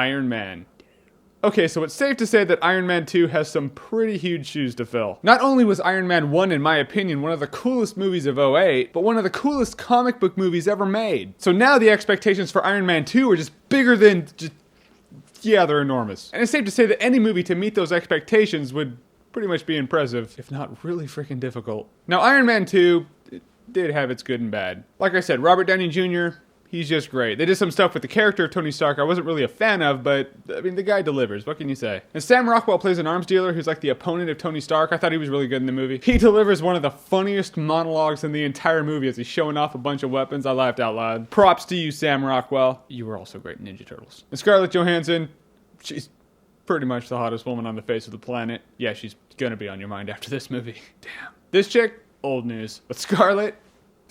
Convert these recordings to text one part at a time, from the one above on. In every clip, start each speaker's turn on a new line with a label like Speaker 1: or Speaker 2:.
Speaker 1: Iron Man. Okay, so it's safe to say that Iron Man 2 has some pretty huge shoes to fill. Not only was Iron Man 1, in my opinion, one of the coolest movies of '08, but one of the coolest comic book movies ever made. So now the expectations for Iron Man 2 are just bigger than yeah, they're enormous. And it's safe to say that any movie to meet those expectations would pretty much be impressive, if not really freaking difficult. Now, Iron Man 2 did have its good and bad. Like I said, Robert Downey Jr., he's just great. They did some stuff with the character of Tony Stark I wasn't really a fan of, but, I mean, the guy delivers. What can you say? And Sam Rockwell plays an arms dealer who's like the opponent of Tony Stark. I thought he was really good in the movie. He delivers one of the funniest monologues in the entire movie as he's showing off a bunch of weapons. I laughed out loud. Props to you, Sam Rockwell. You were also great in Ninja Turtles. And Scarlett Johansson, she's pretty much the hottest woman on the face of the planet. Yeah, she's gonna be on your mind after this movie. Damn. This chick, old news. But Scarlett,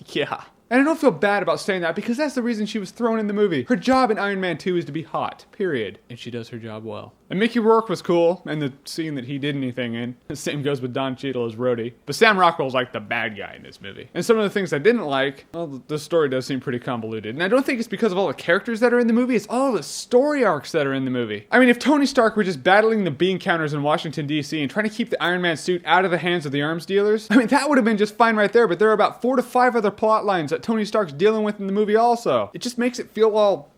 Speaker 1: yeah. And I don't feel bad about saying that because that's the reason she was thrown in the movie. Her job in Iron Man 2 is to be hot, period. And she does her job well. And Mickey Rourke was cool, and the scene that he did anything in. The same goes with Don Cheadle as Rhodey. But Sam Rockwell's like the bad guy in this movie. And some of the things I didn't like, well, the story does seem pretty convoluted. And I don't think it's because of all the characters that are in the movie, it's all the story arcs that are in the movie. I mean, if Tony Stark were just battling the bean counters in Washington, D.C. and trying to keep the Iron Man suit out of the hands of the arms dealers, I mean, that would have been just fine right there, but there are about 4 to 5 other plot lines that Tony Stark's dealing with in the movie also. It just makes it feel all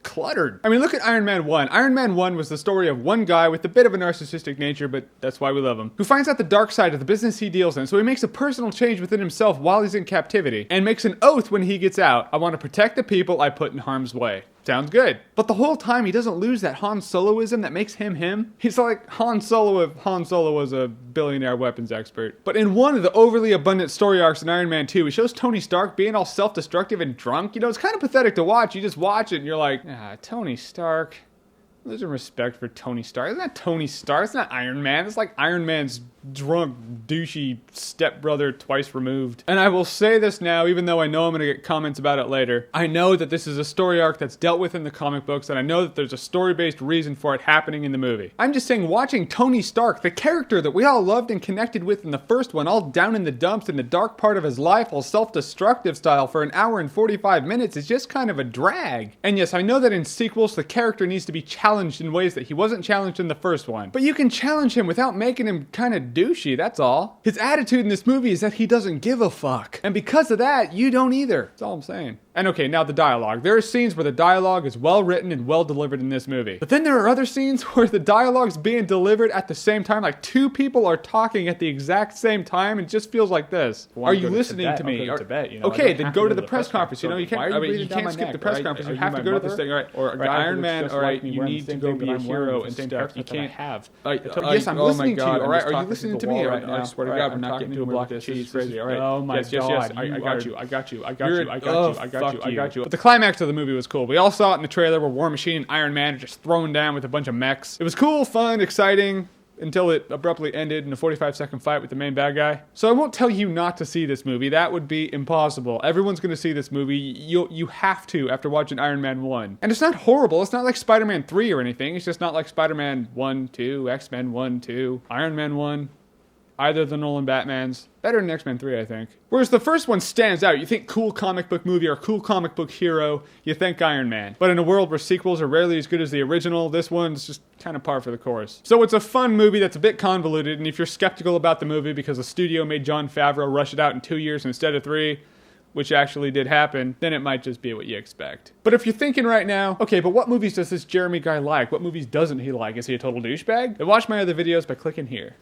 Speaker 1: cluttered. I mean, look at Iron Man 1. Iron Man 1 was the story of one guy with a bit of a narcissistic nature, but that's why we love him, who finds out the dark side of the business he deals in, so he makes a personal change within himself while he's in captivity, and makes an oath when he gets out. I want to protect the people I put in harm's way. Sounds good. But the whole time, he doesn't lose that Han Soloism that makes him him. He's like Han Solo if Han Solo was a billionaire weapons expert. But in one of the overly abundant story arcs in Iron Man 2, it shows Tony Stark being all self-destructive and drunk. You know, it's kind of pathetic to watch. You just watch it and you're like, Tony Stark. There's some respect for Tony Stark. It's not Tony Stark. It's not Iron Man. It's like Iron Man's drunk, douchey stepbrother twice removed. And I will say this now, even though I know I'm going to get comments about it later. I know that this is a story arc that's dealt with in the comic books, and I know that there's a story-based reason for it happening in the movie. I'm just saying, watching Tony Stark, the character that we all loved and connected with in the first one, all down in the dumps in the dark part of his life, all self-destructive style for an hour and 45 minutes is just kind of a drag. And yes, I know that in sequels, the character needs to be challenged in ways that he wasn't challenged in the first one. But you can challenge him without making him kind of douchey, that's all. His attitude in this movie is that he doesn't give a fuck. And because of that, you don't either. That's all I'm saying. And okay, now the dialogue. There are scenes where the dialogue is well written and well delivered in this movie. But then there are other scenes where the dialogue's being delivered at the same time, like 2 people are talking at the exact same time, and it just feels like this. Are you listening to me? Okay, then go to the press conference. You know, you can't, you can't skip the press conference. You have to go to this thing, all right? Or Iron Man, all right, you need to go be a hero and stuff. You can't have. Yes, I'm listening to you, all right? Are you listening to me right now? I swear to God, I'm not getting to a block of cheese. Crazy, all right? Oh my God. Yes, I got you. But the climax of the movie was cool. We all saw it in the trailer where War Machine and Iron Man are just thrown down with a bunch of mechs. It was cool, fun, exciting, until it abruptly ended in a 45-second fight with the main bad guy. So I won't tell you not to see this movie. That would be impossible. Everyone's going to see this movie. You have to after watching Iron Man 1. And it's not horrible. It's not like Spider-Man 3 or anything. It's just not like Spider-Man 1, 2, X-Men 1, 2, Iron Man 1. Either of the Nolan Batmans. Better than X-Men 3, I think. Whereas the first one stands out. You think cool comic book movie or cool comic book hero, you think Iron Man. But in a world where sequels are rarely as good as the original, this one's just kind of par for the course. So it's a fun movie that's a bit convoluted, and if you're skeptical about the movie because the studio made Jon Favreau rush it out in 2 years instead of 3, which actually did happen, then it might just be what you expect. But if you're thinking right now, okay, but what movies does this Jeremy guy like? What movies doesn't he like? Is he a total douchebag? Then watch my other videos by clicking here.